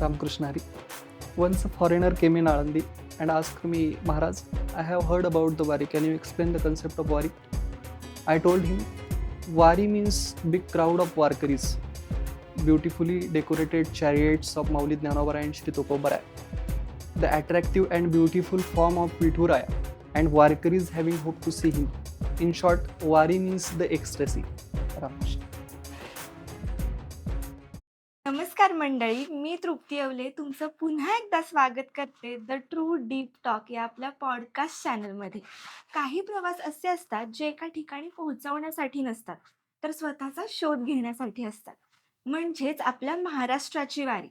Ramakrishna Hari. Once a foreigner came in Alandi and asked me, Maharaj, I have heard about the Wari. Can you explain the concept of Wari? I told him, Wari means big crowd of Warkaris, beautifully decorated chariots of Mauli Jnanavara and Shri Tukobaraya, the attractive and beautiful form of Vithuraya, and Warkaris having hope to see him. In short, Wari means the ecstasy. Ramakrishna. नमस्कार मंडळी, मी तृप्ती येवले तुमचं पुन्हा एकदा स्वागत करते the true deep talk या आपल्या podcast चॅनलमध्ये. काही प्रवास असे असतात जे एका ठिकाणी पोहोचवण्यासाठी नसतात, तर स्वतःचा शोध घेण्यासाठी असतात. म्हणजेच आपल्या महाराष्ट्राची वारी.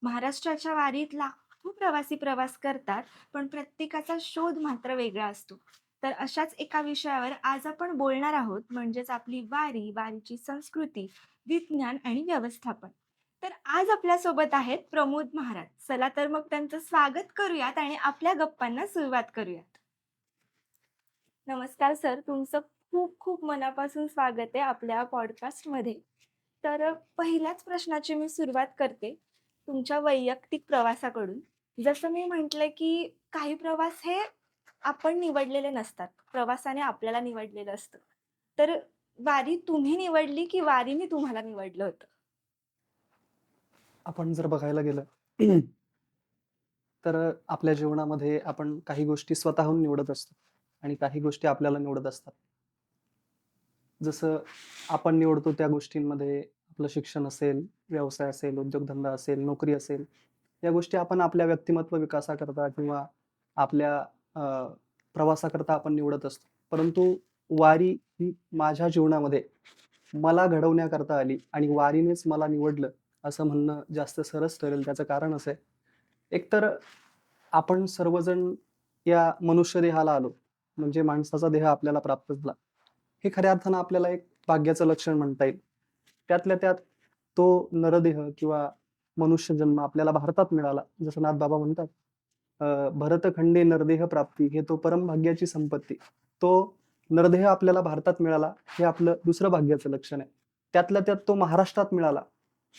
महाराष्ट्राच्या वारीत लाखो प्रवासी प्रवास करतात, पण प्रत्येकाचा शोध मात्र वेगळा असतो. तर अशाच एका विषयावर आज आपण बोलणार आहोत, म्हणजेच आपली वारी, वारीची संस्कृती, विज्ञान आणि व्यवस्थापन. तर आज आपल्यासोबत आहेत प्रमोद महाराज. चला तर मग त्यांचं स्वागत करूयात आणि आपल्या गप्पांना सुरुवात करूयात. नमस्कार सर, तुमचं खूप खूप मनापासून स्वागत आहे आपल्या पॉडकास्टमध्ये. तर पहिल्याच प्रश्नाची मी सुरुवात करते तुमच्या वैयक्तिक प्रवासाकडून. जसं मी म्हटलं की काही प्रवास हे आपण निवडलेले नसतात, प्रवासाने आपल्याला निवडलेलं असतं. तर वारी तुम्ही निवडली की वारीने तुम्हाला निवडलं होतं? आपण जर बघायला गेलं तर आपल्या जीवनामध्ये आपण काही गोष्टी स्वतःहून निवडत असतो आणि काही गोष्टी आपल्याला निवडत असतात. जसं आपण निवडतो त्या गोष्टींमध्ये आपलं शिक्षण असेल, व्यवसाय असेल, उद्योगधंदा असेल, नोकरी असेल, या गोष्टी आपण आपल्या व्यक्तिमत्व विकासाकरता किंवा आपल्या प्रवासाकरता आपण निवडत असतो. परंतु वारी ही माझ्या जीवनामध्ये मला घडवण्याकरता आली आणि वारीनेच मला निवडलं असं म्हणणं जास्त सरस ठरेल. त्याचं कारण असं आहे, एकतर आपण सर्वजण या मनुष्य देहाला आलो, म्हणजे माणसाचा देह आपल्याला प्राप्त झाला. हे खऱ्या अर्थानं आपल्याला एक भाग्याचं लक्षण म्हणता येईल. त्यातल्या त्यात तो नरदेह किंवा मनुष्य जन्म आपल्याला भारतात मिळाला. जसं नाथबाबा म्हणतात, भरतखंडे नरदेह प्राप्ती हे तो परमभाग्याची संपत्ती. तो नरदेह आपल्याला भारतात मिळाला, हे आपलं दुसरं भाग्याचं लक्षण आहे. त्यातल्या त्यात तो महाराष्ट्रात मिळाला,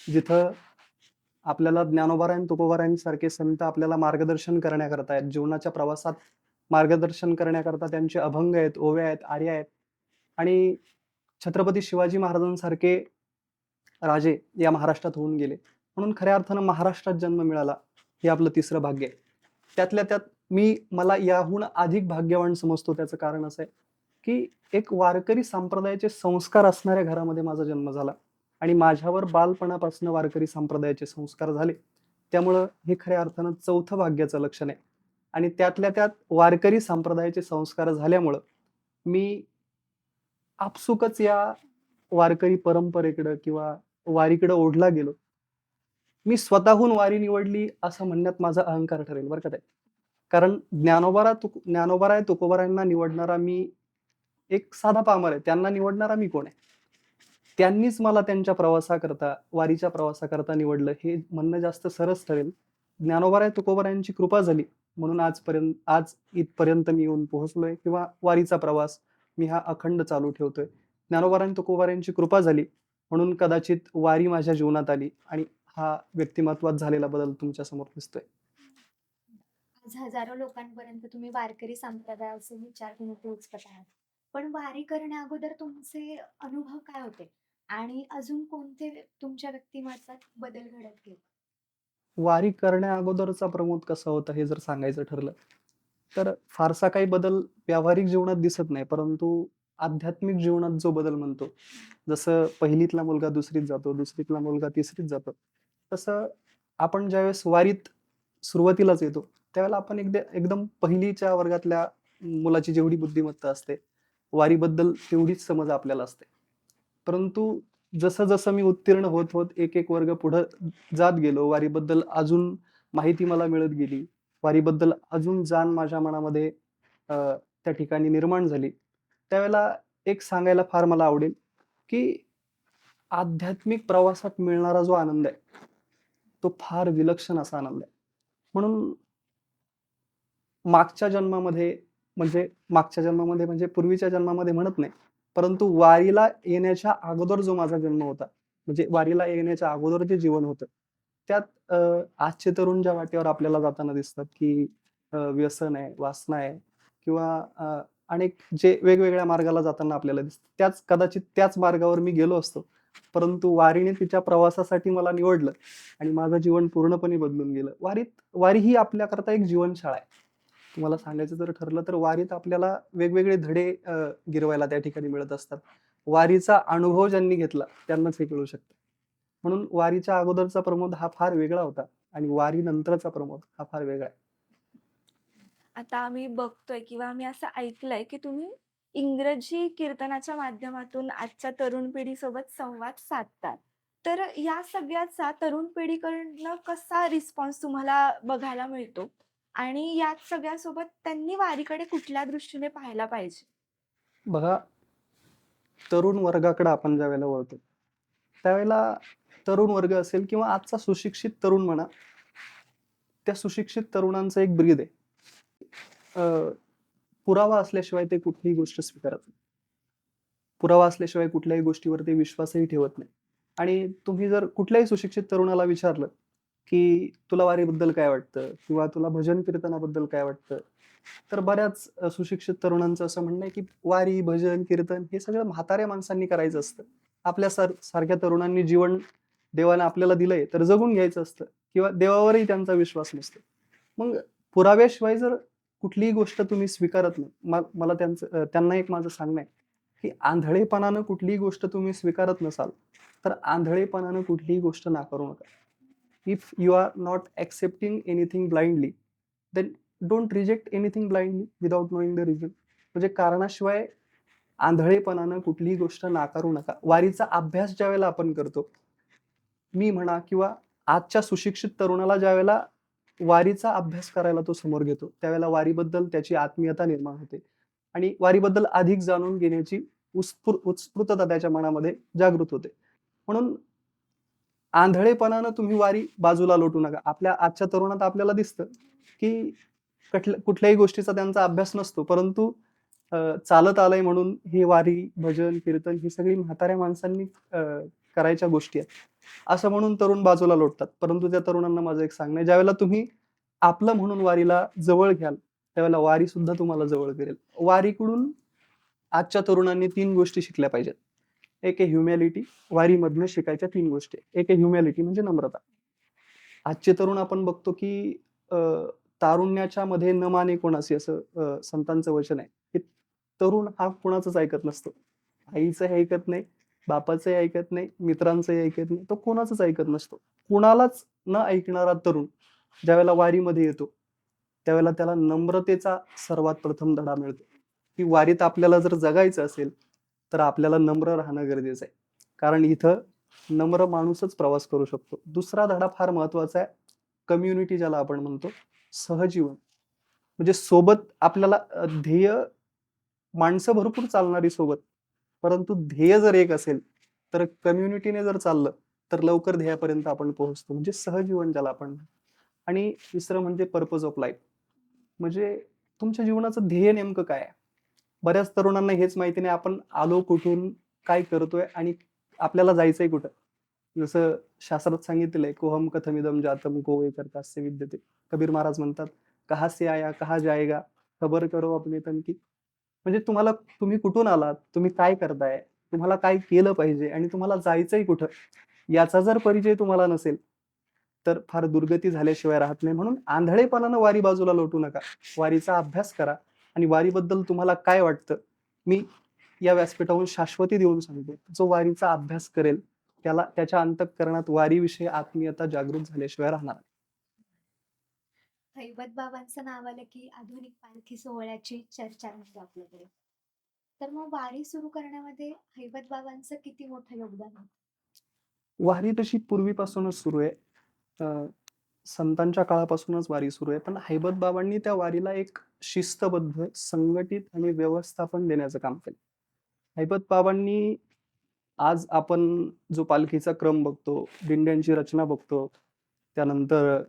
जिथं आपल्याला ज्ञानोबारायण तुकोबारायांसारखे संत आपल्याला मार्गदर्शन करण्याकरता आहेत. जीवनाच्या प्रवासात मार्गदर्शन करण्याकरता त्यांचे अभंग आहेत, ओव्या आहेत, आर्या आहेत आणि छत्रपती शिवाजी महाराजांसारखे राजे या महाराष्ट्रात होऊन गेले. म्हणून खऱ्या अर्थानं महाराष्ट्रात जन्म मिळाला, हे आपलं तिसरं भाग्य आहे. त्यातल्या त्यात मला याहून अधिक भाग्यवान समजतो. त्याचं कारण असं आहे, की एक वारकरी संप्रदायाचे संस्कार असणाऱ्या घरामध्ये माझा जन्म झाला आणि माझ्यावर बालपणापासून वारकरी संप्रदायाचे संस्कार झाले. त्यामुळं हे खऱ्या अर्थानं चौथं भाग्याचं लक्षण आहे आणि त्यातल्या त्यात वारकरी संप्रदायाचे संस्कार झाल्यामुळं मी आपसुकच या वारकरी परंपरेकडं किंवा वारीकडं ओढला गेलो. मी स्वतःहून वारी निवडली असं म्हणण्यात माझा अहंकार ठरेल बरं का ते. कारण ज्ञानोबाराय तुकोबारायांना निवडणारा मी एक साधा पामर आहे. त्यांना निवडणारा मी कोण आहे? त्यांनीच मला त्यांच्या प्रवासाकरता, वारीच्या प्रवासाकरता निवडलं, हे म्हणणं जास्त सरस ठरेल. ज्ञानोबाराय तुकोबारायांची कृपा झाली म्हणून आज इथपर्यंत मी येऊन पोहोचलोय किंवा वारीचा प्रवास मी हा अखंड चालू ठेवतोय. ज्ञानोबाराय तुकोबारायांची कृपा झाली म्हणून कदाचित वारी माझ्या जीवनात आली आणि हा व्यक्तिमत्वात झालेला बदल तुमच्या समोर दिसतोय. आज हजारो लोकांपर्यंत तुम्ही वारकरी संप्रदायाचे विचार घेऊन पोहोचत आहात. पण वारी करण्या अगोदर तुमचे अनुभव काय होते आणि अजून कोणते तुमच्या व्यक्तिमत्वात बदल घडत गेले? वारी करण्या अगोदरचा प्रमोद कसा होता हे जर सांगायचं ठरलं, तर फारसा काही बदल व्यावहारिक जीवनात दिसत नाही. परंतु आध्यात्मिक जीवनात जो बदल म्हणतो, जसं पहिलीतला मुलगा दुसरीत जातो, दुसरीतला मुलगा तिसरीत जातो, तसं आपण ज्यावेळेस वारीत सुरुवातीलाच येतो, त्यावेळेला आपण एकदम पहिलीच्या वर्गातल्या मुलाची जेवढी बुद्धिमत्ता असते, वारीबद्दल तेवढीच समज आपल्याला असते. परंतु जसं-जसं मी उत्तीर्ण होत एक वर्ग पुढं जात गेलो, वारीबद्दल अजून माहिती मला मिळत गेली. वारीबद्दल अजून जाण माझ्या मनामध्ये त्या ठिकाणी निर्माण झाली. त्यावेळेला एक सांगायला फार मला आवडेल, की आध्यात्मिक प्रवासात मिळणारा जो आनंद आहे, तो फार विलक्षण असा आनंद आहे. म्हणून मागच्या जन्मामध्ये म्हणजे पूर्वीच्या जन्मामध्ये म्हणत नाही, परंतु वारीला येण्याच्या अगोदर जो माझा जन्म होता, म्हणजे वारीला येण्याच्या अगोदर जे जीवन होतं, त्यात आजचे तरुण ज्या वाटेवर आपल्याला जाताना दिसतात, की व्यसन आहे, वासना आहे किंवा अनेक जे वेगवेगळ्या मार्गाला जाताना आपल्याला दिसतात. कदाचित त्याच मार्गावर मी गेलो असतो. परंतु वारीने तिच्या प्रवासासाठी मला निवडलं आणि माझं जीवन पूर्णपणे बदलून गेलं. वारी ही आपल्याकरता एक जीवनशाळा आहे. तुम्हाला सांगायचं जर ठरलं तर वारीत आपल्याला वेगवेगळे धडे गिरवायला त्या ठिकाणी मिळत असतात. वारीचा अनुभव ज्यांनी घेतला त्यांनाच हे कळू शकतं. म्हणून वारीच्या अगोदरचा प्रमोद हा फार वेगळा होता आणि वारीनंतरचा प्रमोद हा फार वेगळा आहे. आता आम्ही बघतोय किंवा आम्ही असं ऐकलंय, की तुम्ही इंग्रजी कीर्तनाच्या माध्यमातून आजच्या तरुण पिढीसोबत संवाद साधतात. तर या सगळ्याचा तरुण पिढीकडनं कसा रिस्पॉन्स तुम्हाला बघायला मिळतो? आणि या सगळ्यासोबत त्यांनी वारीकडे कुठल्या दृष्टीने पाहायला पाहिजे? बघा, तरुण वर्गाकडे आपण ज्यावेळेला वळतो, त्यावेळेला तरुण वर्ग असेल किंवा आजचा सुशिक्षित तरुण म्हणा, त्या सुशिक्षित तरुणांचं एक ब्रीद आहे. अ, पुरावा असल्याशिवाय ते कुठलीही गोष्ट स्वीकारत नाही. पुरावा असल्याशिवाय कुठल्याही गोष्टीवर ते विश्वासही ठेवत नाही. आणि तुम्ही जर कुठल्याही सुशिक्षित तरुणाला विचारलं, की तुला वारीबद्दल काय वाटतं? किंवा तुला भजन कीर्तनाबद्दल काय वाटतं? तर बऱ्याच सुशिक्षित तरुणांचं असं म्हणणं आहे, की वारी, भजन, कीर्तन हे सगळं म्हाताऱ्या माणसांनी करायचं असतं. आपल्या सारख्या तरुणांनी जीवन देवाने आपल्याला दिलंय, तर जगून घ्यायचं असतं किंवा देवावरही त्यांचा विश्वास नसतो. मग पुराव्याशिवाय जर कुठलीही गोष्ट तुम्ही स्वीकारत नाही, मला त्यांना एक माझं सांगणं आहे, की आंधळेपणानं कुठलीही गोष्ट तुम्ही स्वीकारत नसाल, तर आंधळेपणानं कुठलीही गोष्ट नाकारू नका. If you are not accepting anything blindly, then don't reject anything blindly without knowing the reason. म्हणजे कारणाशिवाय आंधळेपणानं कुठलीही गोष्ट नाकारू नका. वारीचा अभ्यास ज्यावेळेला आपण करतो, मी म्हणा किंवा आजच्या सुशिक्षित तरुणाला ज्यावेळेला वारीचा अभ्यास करायला तो समोर घेतो, त्यावेळेला वारीबद्दल त्याची आत्मीयता निर्माण होते आणि वारीबद्दल अधिक जाणून घेण्याची उत्स्फूर्तता त्याच्या मनामध्ये जागृत होते. म्हणून आंधळेपणानं तुम्ही वारी बाजूला लोटू नका. आपल्या आजच्या तरुणात आपल्याला दिसतं, की कुठल्याही गोष्टीचा त्यांचा अभ्यास नसतो. परंतु चालत आलंय म्हणून ही वारी, भजन, कीर्तन ही सगळी म्हाताऱ्या माणसांनी करायच्या गोष्टी आहेत. असं म्हणून तरुण बाजूला लोटतात. परंतु त्या तरुणांना माझं एक सांगणं आहे, ज्यावेळेला तुम्ही आपलं म्हणून वारीला जवळ घ्याल, त्यावेळेला वारी सुद्धा तुम्हाला जवळ करेल. वारीकडून आजच्या तरुणांनी 3 गोष्टी शिकल्या पाहिजेत. एक आहे ह्युमॅलिटी. वारीमधनं शिकायच्या 3 गोष्टी. एक आहे ह्युमॅलिटी म्हणजे नम्रता. आजचे तरुण आपण बघतो, की अ, तारुण्याच्या मध्ये न माने कोणासी असं संतांचं वचन आहे, की तरुण हा कुणाचंच ऐकत नसतो. आईचंही ऐकत नाही, बापाचंही ऐकत नाही, मित्रांचंही ऐकत नाही. तो कोणाचंच ऐकत नसतो. कुणालाच न ऐकणारा तरुण ज्यावेळेला वारीमध्ये येतो, त्यावेळेला त्याला नम्रतेचा सर्वात प्रथम धडा मिळतो, की वारीत आपल्याला जर जगायचं असेल, तर आपल्याला नम्र राहणं गरजेचं आहे. कारण इथं नम्र माणूसच प्रवास करू शकतो. दुसरा धडा फार महत्वाचा आहे. कम्युनिटी ज्याला आपण म्हणतो, सहजीवन. म्हणजे सोबत आपल्याला ध्येय माणसं भरपूर चालणारी सोबत, परंतु ध्येय जर एक असेल, तर कम्युनिटीने जर चाललं, तर लवकर ध्येयापर्यंत आपण पोहोचतो. म्हणजे सहजीवन ज्याला आपण म्हणतो. आणि तिसरं म्हणजे पर्पज ऑफ लाईफ. म्हणजे तुमच्या जीवनाचं ध्येय नेमकं काय आहे? बऱ्याच तरुणांना हेच माहिती नाही आपण आलो कुठून, काय करतोय आणि आपल्याला जायचंय कुठं? जसं शास्त्रात सांगितलेलं आहे, "कोहम कथमिदं जातम को एतर्कास्य विद्यते." कबीर महाराज म्हणतात, "कहाँ से आया, कहाँ जाएगा, खबर करो अपने तन की." म्हणजे तुम्ही कुठून आलात, तुम्ही काय करताय, तुम्हाला काय केलं पाहिजे आणि तुम्हाला जायचंय कुठं, याचा जर परिचय तुम्हाला नसेल, तर फार दुर्गती झाल्याशिवाय राहत नाही. म्हणून आंधळेपणानं वारी बाजूला लोटू नका. वारीचा अभ्यास करा आणि वारीबद्दल तुम्हाला काय वाटतं, मी या व्यासपीठावरून शाश्वती देऊन सांगतो, जो वारीचा अभ्यास करेल, त्याला त्याच्या अंतःकरणात वारीविषयी आत्मीयता जागृत झाल्याशिवाय राहणार नाही. हैबत बाबांचं नाव आलं की आधुनिक पालखी सोहळ्याची चर्चा म्हणजे आपल्याकडे. तर मग वारी सुरू करण्यामध्ये हैबत बाबांचं किती मोठं योगदान आहे? वारी तशी पूर्वीपासूनच सुरू आहे. अ, संतांच्या काळापासूनच वारी सुरू आहे. पण हैबत बाबांनी त्या वारीला एक शिस्तबद्ध, संघटित आणि व्यवस्थापन देण्याचं काम केलं. हैबत बाबांनी आज आपण जो पालखीचा क्रम बघतो, दिंड्यांची रचना बघतो, त्यानंतर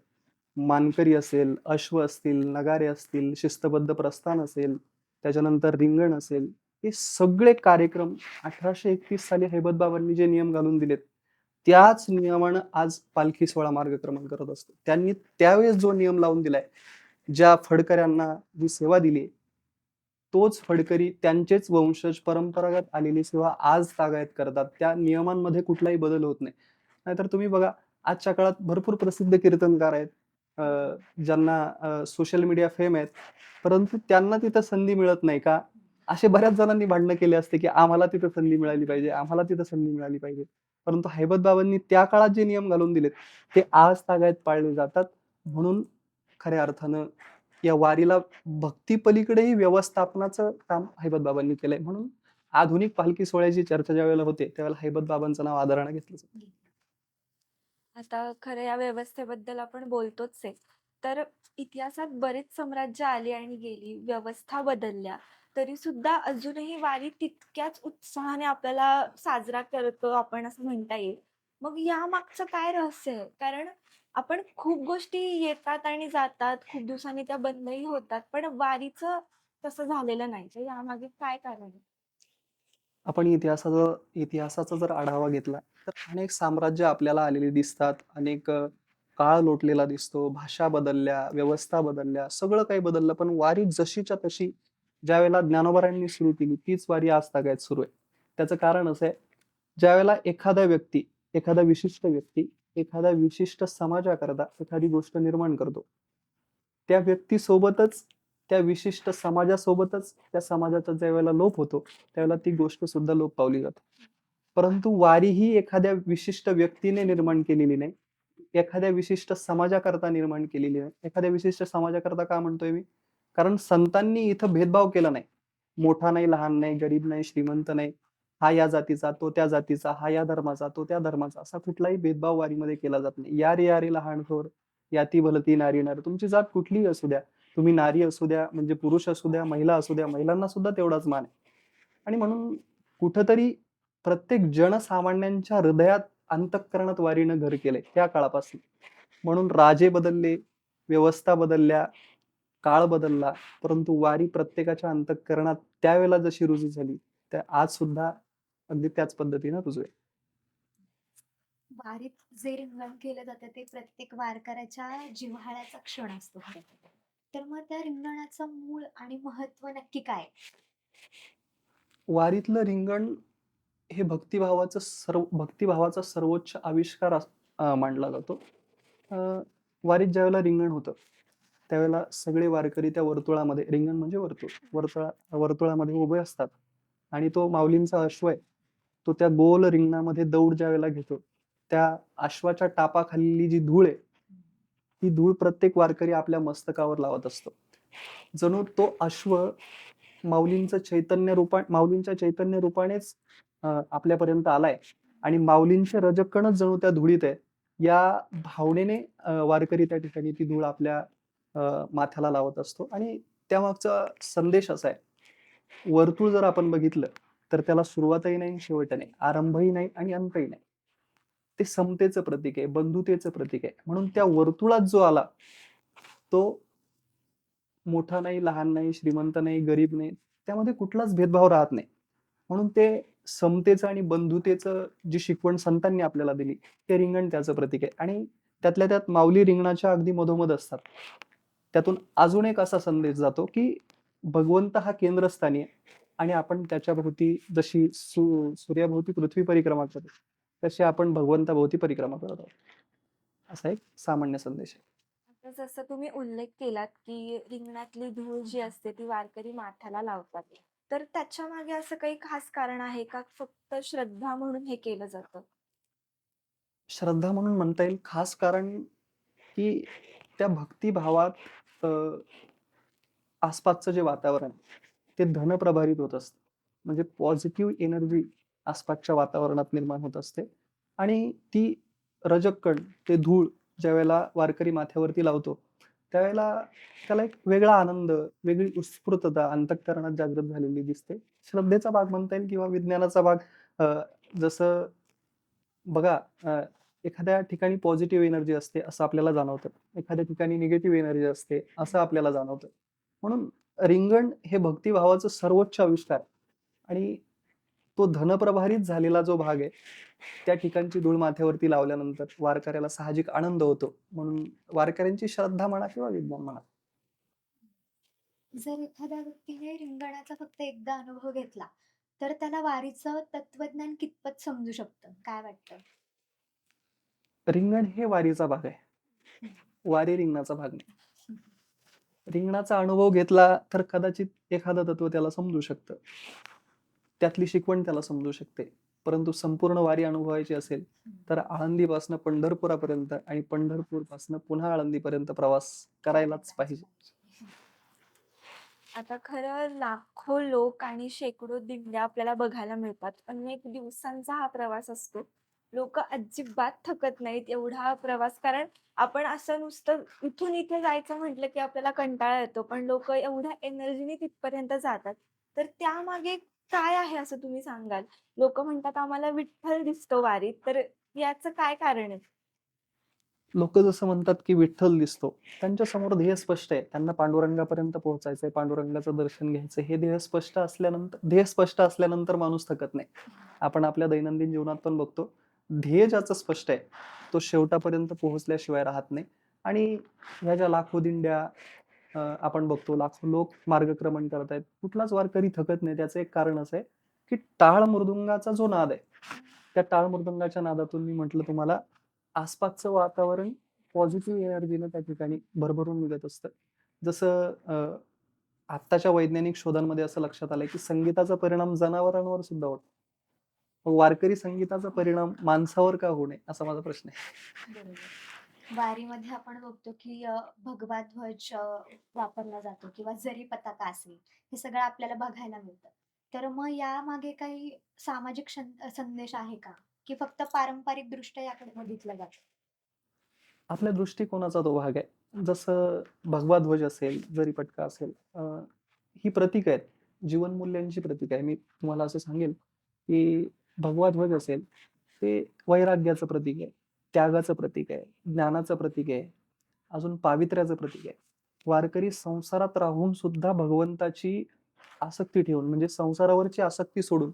मानकरी असेल, अश्व असतील, नगारे असतील, शिस्तबद्ध प्रस्थान असेल, त्याच्यानंतर रिंगण असेल, हे सगळे कार्यक्रम 1831 साली हैबत बाबांनी जे नियम घालून दिलेत, त्याच नियमानं आज पालखी सोहळा मार्गक्रमण करत असतो. त्यांनी त्यावेळेस जो नियम लावून दिलाय, ज्या फडकऱ्यांना जी सेवा दिली, तोच फडकरी त्यांचेच वंशज परंपरागत आलेली सेवा आज तागायत करतात. त्या नियमांमध्ये कुठलाही बदल होत नाही. नाहीतर तुम्ही बघा, आजच्या काळात भरपूर प्रसिद्ध कीर्तनकार आहेत, ज्यांना सोशल मीडिया फेम आहेत, परंतु त्यांना तिथं संधी मिळत नाही का? असे बऱ्याच जणांनी भांडणं केली असते, की आम्हाला तिथं संधी मिळाली पाहिजे, आम्हाला तिथं संधी मिळाली पाहिजे. परंतु हैबतबाबांनी त्या काळात जे नियम घालून दिलेत, ते आज तागायत पाळले जातात. म्हणून खऱ्या अर्थानं या वारीला भक्तीपलीकडेही व्यवस्थापनाचं काम हैबतबाबांनी केलंय. म्हणून आधुनिक पालखी सोहळ्याची चर्चा ज्यावेळेला होते, त्यावेळेला हैबतबाबांचं नाव आदराने घेतलं जातं. आता खरं या व्यवस्थेबद्दल आपण बोलतोच आहे. तर इतिहासात बरेच साम्राज्य आली आणि गेली, व्यवस्था बदलल्या, तरी सुद्धा अजूनही वारी तितक्याच उत्साहाने आपल्याला साजरा करतो आपण असं म्हणता येईल. मग यामागचं काय रहस्य आहे? कारण आपण खूप गोष्टी येतात आणि जातात, खूप दिवसांनी त्या बंदही होतात, पण वारीचं तसं झालेलं नाही. तर यामागे काय कारण आहे? आपण इतिहासाचा जर आढावा घेतला, तर अनेक साम्राज्य आपल्याला आलेली दिसतात. अनेक काळ लोटलेला दिसतो. भाषा बदलल्या, व्यवस्था बदलल्या, सगळं काही बदललं. पण वारी जशीच्या तशी ज्यावेळेला ज्ञानोबारायांनी सुरू केली, तीच वारी आजतागायत सुरू आहे. त्याचं कारण असं आहे, ज्यावेळेला एखादा विशिष्ट व्यक्ती, एखाद्या विशिष्ट समाजाकरता एखादी गोष्ट निर्माण करतो, त्या व्यक्तीसोबतच, त्या विशिष्ट समाजासोबतच त्या समाजाचा ज्यावेळेला लोप होतो, त्यावेळेला ती गोष्ट सुद्धा लोप पावली जाते. परंतु वारी ही एखाद्या विशिष्ट व्यक्तीने निर्माण केलेली नाही. एखाद्या विशिष्ट समाजाकरता निर्माण केलेली नाही. एखाद्या विशिष्ट समाजाकरता का म्हणतोय मी? कारण संतांनी इथं भेदभाव केला नाही. मोठा नाही, लहान नाही, गरीब नाही, श्रीमंत नाही. हा या जातीचा, तो त्या जातीचा, हा या धर्माचा, तो त्या धर्माचा, असा कुठलाही भेदभाव वारीमध्ये केला जात नाही. या रे लहान थोर, याती भलती नारी नर. तुमची जात कुठलीही असू द्या. तुम्ही नारी असू द्या, म्हणजे पुरुष असू द्या, महिला असू द्या, महिलांना सुद्धा तेवढाच मान आहे. आणि म्हणून कुठेतरी प्रत्येक जनसामान्यांच्या हृदयात, अंतःकरणात वारीनं घर केलंय त्या काळापासून. म्हणून राजे बदलले, व्यवस्था बदलल्या, काळ बदलला, परंतु वारी प्रत्येकाच्या अंतःकरणात त्यावेळेला जशी रुजू झाली, त्या आज सुद्धा अगदी त्याच पद्धतीनं रुजू आहे. वारीत जे रिंगण केलं जातं ते प्रत्येक वारकऱ्याच्या जिव्हाळ्याचा क्षण असतो खरं तर. तर मग त्या रिंगणाचं मूळ आणि महत्व नक्की काय? वारीतलं रिंगण हे भक्तिभावाचा सर्वोच्च आविष्कार मानला जातो. अ, वारीत ज्यावेळेला रिंगण होतं, त्यावेळेला सगळे वारकरी त्या वर्तुळामध्ये, रिंगण म्हणजे वर्तुळामध्ये उभे असतात आणि तो माऊलींचा अश्व आहे. तो त्या गोल रिंगणामध्ये दौड ज्यावेळेला घेतो, त्या अश्वाच्या टापाखालीली जी धूळ आहे, ती धूळ प्रत्येक वारकरी आपल्या मस्तकावर लावत असतो. जणू तो अश्व माऊलींच्या चैतन्य रूपानेच आपल्यापर्यंत आलाय आणि माऊलींचे रजकणच जणू त्या धुळीत आहे. या भावनेने वारकरी त्या ठिकाणी ती धूळ आपल्या माथ्याला लावत असतो आणि त्यामागचा संदेश असा आहे, वर्तुळ जर आपण बघितलं, तर त्याला सुरुवातही नाही, शेवट नाही, आरंभही नाही आणि अंतही नाही. ते समतेचं प्रतीक आहे, बंधुतेचं प्रतीक आहे. म्हणून त्या वर्तुळात जो आला, तो मोठा नाही, लहान नाही, श्रीमंत नाही, गरीब नाही, त्यामध्ये कुठलाच भेदभाव राहत नाही. म्हणून ते समतेचं आणि बंधुतेचं जी शिकवण संतांनी आपल्याला दिली, ते रिंगण त्याचं प्रतीक आहे. आणि त्यातल्या त्यात माऊली रिंगणाच्या अगदी मधोमध असतात. त्यातून अजून एक असा संदेश जातो, की भगवंत हा केंद्रस्थानी आहे आणि आपण त्याच्या भोवती जशी सूर्याभोवती पृथ्वी परिक्रमा करतो, तशी आपण भगवंताभोवती परिक्रमा करत आहोत. असा एक सामान्य संदेश आहे. आता जसं तुम्ही उल्लेख केलात, की रिंगणातली धूळ जी असते ती वारकरी माथ्याला लावतात. तर त्याच्यामागे असं काही खास कारण आहे का फक्त श्रद्धा म्हणून हे केलं जातं? श्रद्धा म्हणून म्हणता येईल. खास कारण, की त्या भक्तिभावात अ, आसपासचं जे वातावरण आहे, ते धनप्रभारित होत असतं. म्हणजे पॉझिटिव्ह एनर्जी आसपासच्या वातावरणात निर्माण होत असते आणि ती रजक कण, ते धूळ ज्यावेळेला वारकरी माथ्यावरती लावतो, त्यावेळेला त्याला एक वेगळा आनंद, वेगळी उत्स्फूर्तता अंतःकरणात जागृत झालेली दिसते. श्रद्धेचा भाग म्हणता येईल किंवा विज्ञानाचा भाग. अ, जसं बघा, एखाद्या ठिकाणी पॉझिटिव्ह एनर्जी असते असं आपल्याला जाणवतं. एखाद्या ठिकाणी निगेटिव्ह एनर्जी असते असं आपल्याला जाणवतं. म्हणून रिंगण हे भक्तिभावाचं सर्वोच्च आविष्कार आणि तो धनप्रभारित झालेला जो भाग आहे, त्या ठिकाणची धूळ माथ्यावरती लावल्यानंतर वारकऱ्याला साहजिक आनंद होतो. म्हणून वारकऱ्यांची श्रद्धा म्हणा किंवा विद्वान म्हणा. जर एखाद्या व्यक्तीने रिंगणाचा फक्त एकदा अनुभव घेतला, तर त्याला वारीचं तत्वज्ञान कितपत समजू शकतं? काय वाटतं? रिंगण हे वारीचा भाग आहे. हं, वारी रिंगणाचा भाग नाही. हं, रिंगणाचा अनुभव घेतला तर कदाचित एखादं तत्व त्याला समजू शकतं. त्यातली शिकवण त्याला समजू शकते. परंतु संपूर्ण वारी अनुभवायची असेल, हं. तर आळंदीपासून पंढरपुरापर्यंत आणि पंढरपूरपासून पुन्हा आळंदीपर्यंत प्रवास करायलाच पाहिजे. आता खरं लाखो लोक आणि शेकडो दिंड्या आपल्याला बघायला मिळतात. अनेक दिवसांचा हा प्रवास असतो. लोकं अजिबात थकत नाहीत एवढा हा प्रवास. कारण आपण असं नुसतं इथून इथे जायचं म्हटलं, की आपल्याला कंटाळा येतो. पण लोकं एवढ्या एनर्जीने तिथपर्यंत जातात. तर त्यामागे काय आहे असं तुम्ही सांगाल? लोकं म्हणतात आम्हाला विठ्ठल दिसतो वारीत. तर याचं काय कारण आहे? लोक जसं म्हणतात की विठ्ठल दिसतो, त्यांच्या समोर ध्येय स्पष्ट आहे. त्यांना पांडुरंगापर्यंत पोहोचायचंय, पांडुरंगाचं दर्शन घ्यायचं. हे ध्येय स्पष्ट असल्यानंतर माणूस थकत नाही. आपण आपल्या दैनंदिन जीवनात पण बघतो. ध्येय ज्याचं स्पष्ट आहे, तो शेवटापर्यंत पोहोचल्याशिवाय राहत नाही. आणि ह्या ज्या लाखो दिंड्या आपण बघतो, लाखो लोक मार्गक्रमण करतायत. कुठलाच वारकरी थकत नाही. त्याचं एक कारण असं आहे, की टाळ मृदुंगाचा जो नाद आहे, त्या टाळ मृदुंगाच्या नादातून मी म्हटलं तुम्हाला, आसपासचं वातावरण पॉझिटिव्ह एनर्जीनं त्या ठिकाणी भरभरून निघत असतं. जसं आत्ताच्या वैज्ञानिक शोधांमध्ये असं लक्षात आलंय, की संगीताचा परिणाम जनावरांवर सुद्धा होतो. मग वारकरी संगीताचा परिणाम माणसावर का होऊ नये, असा माझा प्रश्न आहे. बरोबर. वारीमध्ये आपण बघतो, की भगवा ध्वज वापरला जातो किंवा जरी पताका असेल, हे सगळं आपल्याला बघायला मिळतं. तर मग यामागे काही सामाजिक संदेश आहे का? की फक्त पारंपरिकदृष्ट्या याकडे बघितलं जातं? आपल्या दृष्टिकोनाचा तो भाग आहे. जसं भगवा ध्वज असेल, जरी पटका असेल, ही प्रतीक आहेत. जीवनमूल्यांची प्रतीक आहे. मी तुम्हाला असं सांगेल, की भगवा ध्वज असेल, ते वैराग्याचं प्रतीक आहे, त्यागाचं प्रतीक आहे, ज्ञानाचं प्रतीक आहे, अजून पावित्र्याचं प्रतीक आहे. वारकरी संसारात राहून सुद्धा भगवंताची आसक्ती ठेवून, म्हणजे संसारावरची आसक्ती सोडून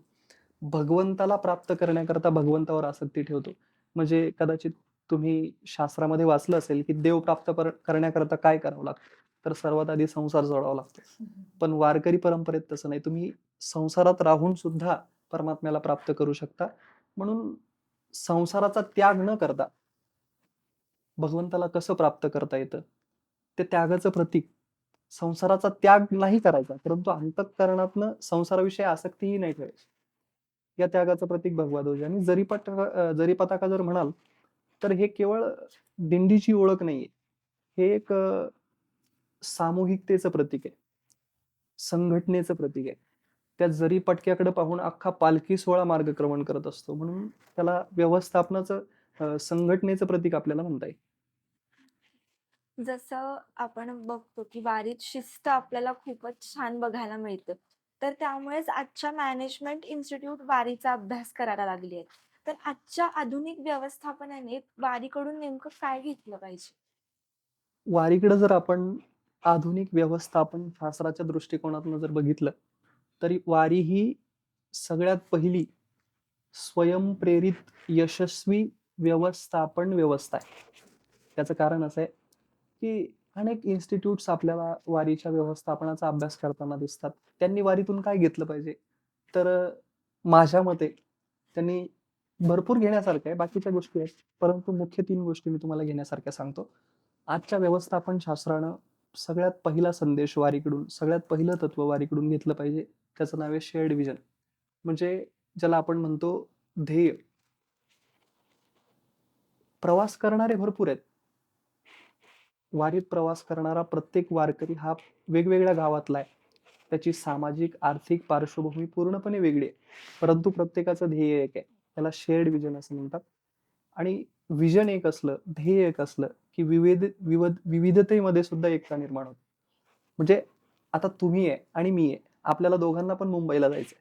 भगवंताला प्राप्त करण्याकरता भगवंतावर आसक्ती ठेवतो. म्हणजे कदाचित तुम्ही शास्त्रामध्ये वाचलं असेल, की देव प्राप्त करण्याकरता काय करावं लागतं? तर सर्वात आधी संसार सोडावा लागतो. पण वारकरी परंपरेत तसं नाही. तुम्ही संसारात राहून सुद्धा परमात्म्याला प्राप्त करू शकता. म्हणून संसाराचा त्याग न करता भगवंताला कसं प्राप्त करता येतं? ते त्यागाचं प्रतीक. संसाराचा त्याग नाही करायचा, परंतु अंतःकरणातनं संसाराविषयी आसक्तीही नाही ठेवायची. या त्यागाचं प्रतीक भगवा ध्वज. आणि जरी पताका जर म्हणाल, तर हे केवळ दिंडीची ओळख नाहीये. हे एक सामूहिकतेचं प्रतीक आहे. संघटनेचं प्रतीक आहे. त्या जरी पटक्याकडे पाहून अख्खा पालखी सोहळा मार्गक्रमण करत असतो. म्हणून त्याला व्यवस्थापनाचं, संघटनेचं प्रतीक आपल्याला म्हणता येईल. जसं आपण बघतो, की वारीत शिस्त आपल्याला खूपच छान बघायला मिळतं. तर त्यामुळेच आजच्या मॅनेजमेंट इन्स्टिट्यूट वारीचा अभ्यास करायला लागली आहेत. तर आजच्या आधुनिक व्यवस्थापनाने वारीकडून नेमकं काय घेतलं पाहिजे? वारीकडे जर आपण आधुनिक व्यवस्थापन शास्त्राच्या दृष्टिकोनातून जर बघितलं, तरी वारी ही सगळ्यात पहिली स्वयंप्रेरित यशस्वी व्यवस्थापन व्यवस्था आहे. त्याचं कारण असं आहे, की अनेक इन्स्टिट्यूट्स आपल्याला वारीच्या व्यवस्थापनाचा अभ्यास करताना दिसतात. त्यांनी वारीतून काय घेतलं पाहिजे? तर माझ्या मते त्यांनी भरपूर घेण्यासारखं आहे, बाकीच्या गोष्टी आहेत. परंतु मुख्य 3 गोष्टी मी तुम्हाला घेण्यासारख्या सांगतो. आजच्या व्यवस्थापन शास्त्रानं सगळ्यात पहिला संदेश वारीकडून, सगळ्यात पहिलं तत्व वारीकडून घेतलं पाहिजे. त्याचं नाव आहे शेअर्ड व्हिजन. म्हणजे ज्याला आपण म्हणतो ध्येय. प्रवास करणारे भरपूर आहेत. वारीत प्रवास करणारा प्रत्येक वारकरी हा वेगवेगळ्या गावातला आहे. त्याची सामाजिक, आर्थिक पार्श्वभूमी पूर्णपणे वेगळी आहे. परंतु प्रत्येकाचं ध्येय एक आहे. त्याला शेअर्ड व्हिजन असं म्हणतात. आणि व्हिजन एक असलं, ध्येय एक असलं, की विविधतेमध्ये सुद्धा एकता निर्माण होते. म्हणजे आता तुम्ही आहे आणि मी आहे. आपल्याला दोघांना पण मुंबईला जायचंय.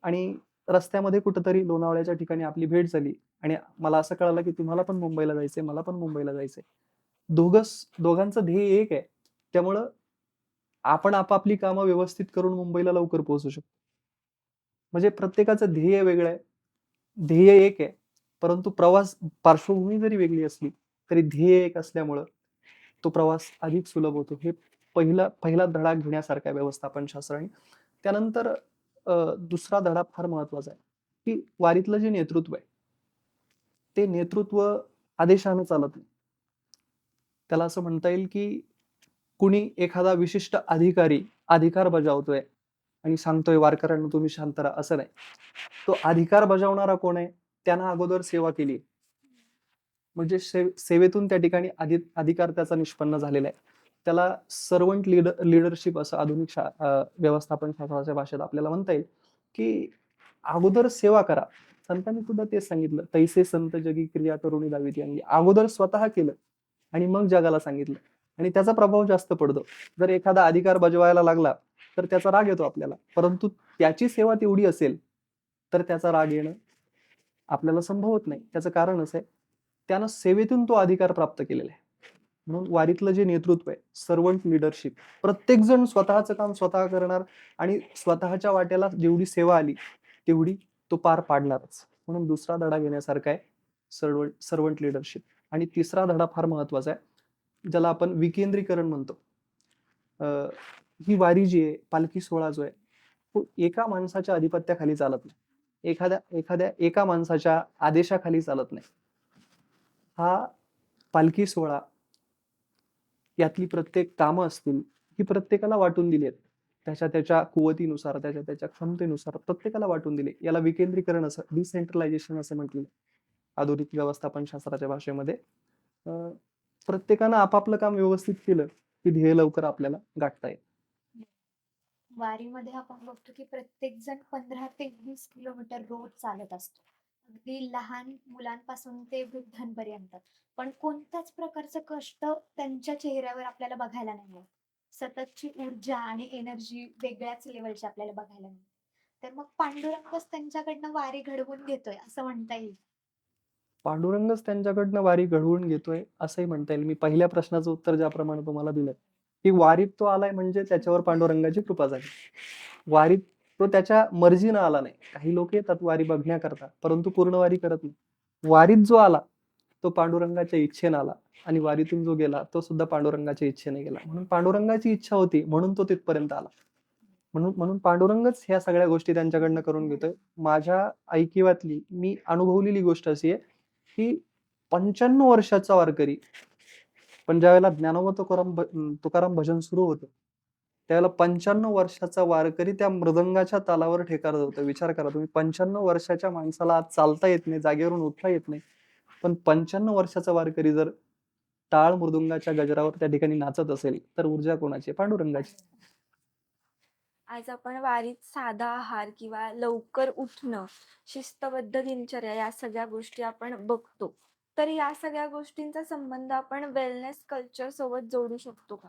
आणि रस्त्यामध्ये कुठेतरी लोणावळ्याच्या ठिकाणी आपली भेट झाली आणि मला असं कळालं, की तुम्हाला पण मुंबईला जायचंय, मला पण मुंबईला जायचंय. दोघांचं ध्येय एक आहे. त्यामुळं आपण आपापली कामं व्यवस्थित करून मुंबईला लवकर पोहोचू शकतो. म्हणजे प्रत्येकाचं ध्येय वेगळं आहे. ध्येय एक आहे, परंतु प्रवास पार्श्वभूमी जरी वेगळी असली, तरी ध्येय एक असल्यामुळं तो प्रवास अधिक सुलभ होतो. हे पहिला धडा घेण्यासारखा आहे व्यवस्थापन शास्त्र. त्यानंतर दुसरा धडा फार महत्वाचा आहे, की वारीतलं जे नेतृत्व आहे, ते नेतृत्व आदेशानं चालत नाही. त्याला असं म्हणता येईल, की कुणी एखादा विशिष्ट अधिकारी अधिकार बजावतोय आणि सांगतोय वारकऱ्यांनो तुम्ही शांत राहा, असं नाही. तो अधिकार बजावणारा कोण आहे? त्यानं अगोदर सेवा केली. म्हणजे सेवेतून त्या ठिकाणी अधिकार त्याचा निष्पन्न झालेला आहे. त्याला सर्व्हंट लीडरशिप असं आधुनिक व्यवस्थापन शास्त्राच्या भाषेत आपल्याला म्हणता येईल, की अगोदर सेवा करा. संतांनी सुद्धा तेच सांगितलं, तैसे संत जगी क्रिया करुणी दाविती अंगी. अगोदर स्वतः केलं आणि मग जगाला सांगितलं आणि त्याचा प्रभाव जास्त पडतो. जर एखादा अधिकार बजवायला लागला तर त्याचा राग येतो आपल्याला, परंतु त्याची सेवा तेवढी असेल तर त्याचा राग येणं आपल्याला संभवत नाही. त्याचं कारण असं आहे, त्यानं सेवेतून तो अधिकार प्राप्त केलेला आहे. म्हणून वारीतलं जे नेतृत्व आहे, सर्व्हंट लीडरशिप, प्रत्येक जण स्वतःचं काम स्वतः करणार आणि स्वतःच्या वाट्याला जेवढी सेवा आली तेवढी तो पार पाडणारच. म्हणून दुसरा धडा घेण्यासारखा आहे सर्व्हंट लीडरशिप. आणि तिसरा धडा फार महत्वाचा आहे, ज्याला आपण विकेंद्रीकरण म्हणतो. ही वारी जी आहे, पालखी सोहळा जो आहे, तो एका माणसाच्या आधिपत्याखाली चालत नाही. एका माणसाच्या आदेशाखाली चालत नाही. हा पालखी सोहळा, यातली प्रत्येक कामं असतील, ही प्रत्येकाला वाटून दिली आहेत. त्याच्या कुवतीनुसार, त्याच्या क्षमतेनुसार प्रत्येकाला वाटून दिली. याला विकेंद्रीकरण असं, डिसेंट्रलायझेशन असं म्हटलेलं आहे आधुनिक व्यवस्थापन शास्त्राच्या भाषेमध्ये. प्रत्येकानं आपापलं काम व्यवस्थित केलं की ध्येय लवकर आपल्याला गाठता येईल. वारीमध्ये आपण बघतो की प्रत्येक जण 15 ते 20 किलोमीटर रोज चालत असतो. अगदी लहान मुलांपासून ते वृद्धांपर्यंत. पण कोणत्याच प्रकारचं कष्ट त्यांच्या चेहऱ्यावर आपल्याला बघायला नाही मिळत. सततची ऊर्जा आणि एनर्जी वेगळ्याच लेवलची आपल्याला बघायला मिळते. तर मग पांडुरंगच त्यांच्याकडनं वारी घडवून घेतोय असं म्हणता येईल. पांडुरंगच त्यांच्याकडनं वारी घडवून घेतोय असंही म्हणता येईल. मी पहिल्या प्रश्नाचं उत्तर ज्याप्रमाणे तुम्हाला दिलं, की वारीत तो आलाय म्हणजे त्याच्यावर पांडुरंगाची कृपा झाली. वारीत तो त्याच्या मर्जीनं आला नाही. काही लोक येतात वारी बघण्याकरता, परंतु पूर्ण वारी करत नाही. वारीत जो आला तो पांडुरंगाच्या इच्छेनं आला आणि वारीतून जो गेला तो सुद्धा पांडुरंगाच्या इच्छेने गेला. म्हणून पांडुरंगाची इच्छा होती म्हणून तो तिथपर्यंत आला. म्हणून पांडुरंगच ह्या सगळ्या गोष्टी त्यांच्याकडनं करून घेतोय. माझ्या ऐकिवातली मी अनुभवलेली गोष्ट अशी आहे, की 95 वर्षाचा वारकरी, पण ज्यावेळेला ज्ञानोबा तुकाराम भजन सुरू होतं, त्यावेळेला 95 वर्षाचा वारकरी त्या मृदंगाच्या तालावर ठेका होता. विचार करा तुम्ही, 95 वर्षाच्या माणसाला आज चालता येत नाही, जागेवरून उठता येत नाही, पण 95 वर्षाचा वारकरी जर टाळ मृदुंगाच्या गजरावर त्या ठिकाणी नाचत असेल तर ऊर्जा कोणाची? पांडुरंगाची. आज आपण वारीत साधा आहार किंवा लवकर उठणं, शिस्तबद्ध दिनचर्या या सगळ्या गोष्टी आपण बघतो. तर या सगळ्या गोष्टींचा संबंध आपण वेलनेस कल्चर सोबत जोडू शकतो का?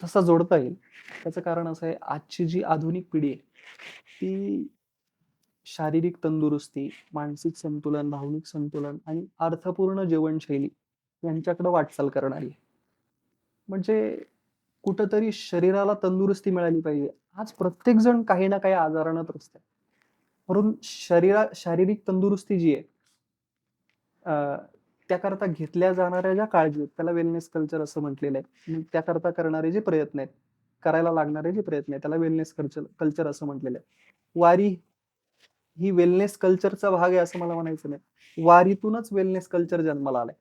तसा जोडता येईल. त्याचं कारण असं आहे, आजची जी आधुनिक पिढी आहे ती शारीरिक तंदुरुस्ती, मानसिक संतुलन, भावनिक संतुलन आणि अर्थपूर्ण जीवनशैली यांच्याकडे वाटचाल करणारी आहे. म्हणजे कुठंतरी शरीराला तंदुरुस्ती मिळाली पाहिजे. आज प्रत्येक जण काही ना काही आजारानं त्रस्त आहे. म्हणून शारीरिक तंदुरुस्ती जी आहे, त्याकरता घेतल्या जाणाऱ्या ज्या काळजी आहेत त्याला वेलनेस कल्चर असं म्हटलेलं आहे. आणि त्याकरता करणारे जे प्रयत्न आहेत, करायला लागणारे जे प्रयत्न आहेत त्याला वेलनेस कल्चर असं म्हटलेलं आहे. वारी ही वेलनेस कल्चरचा भाग आहे असं मला म्हणायचं नाही. वारीतूनच वेलनेस कल्चर जन्माला आलाय.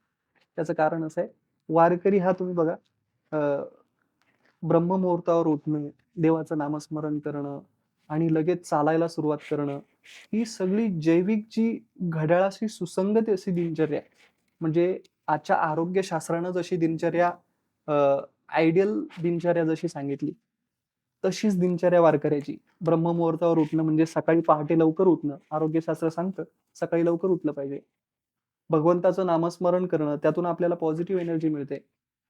त्याचं कारण असं आहे, वारकरी हा तुम्ही बघा, ब्रह्ममुहूर्तावर उठणं, देवाचं नामस्मरण करणं आणि लगेच चालायला सुरुवात करणं, ही सगळी जैविक जी घड्याळाशी सुसंगत अशी दिनचर्या आहे. म्हणजे आजच्या आरोग्यशास्त्रानं जशी दिनचर्या, आयडियल दिनचर्या जशी सांगितली, तशीच दिनचर्या वारकऱ्याची. ब्रह्ममुहूर्तावर उठणं म्हणजे सकाळी पहाटे लवकर उठणं. आरोग्यशास्त्र सांगतं सकाळी लवकर उठलं पाहिजे. भगवंताचं नामस्मरण करणं, त्यातून आपल्याला पॉझिटिव्ह एनर्जी मिळते.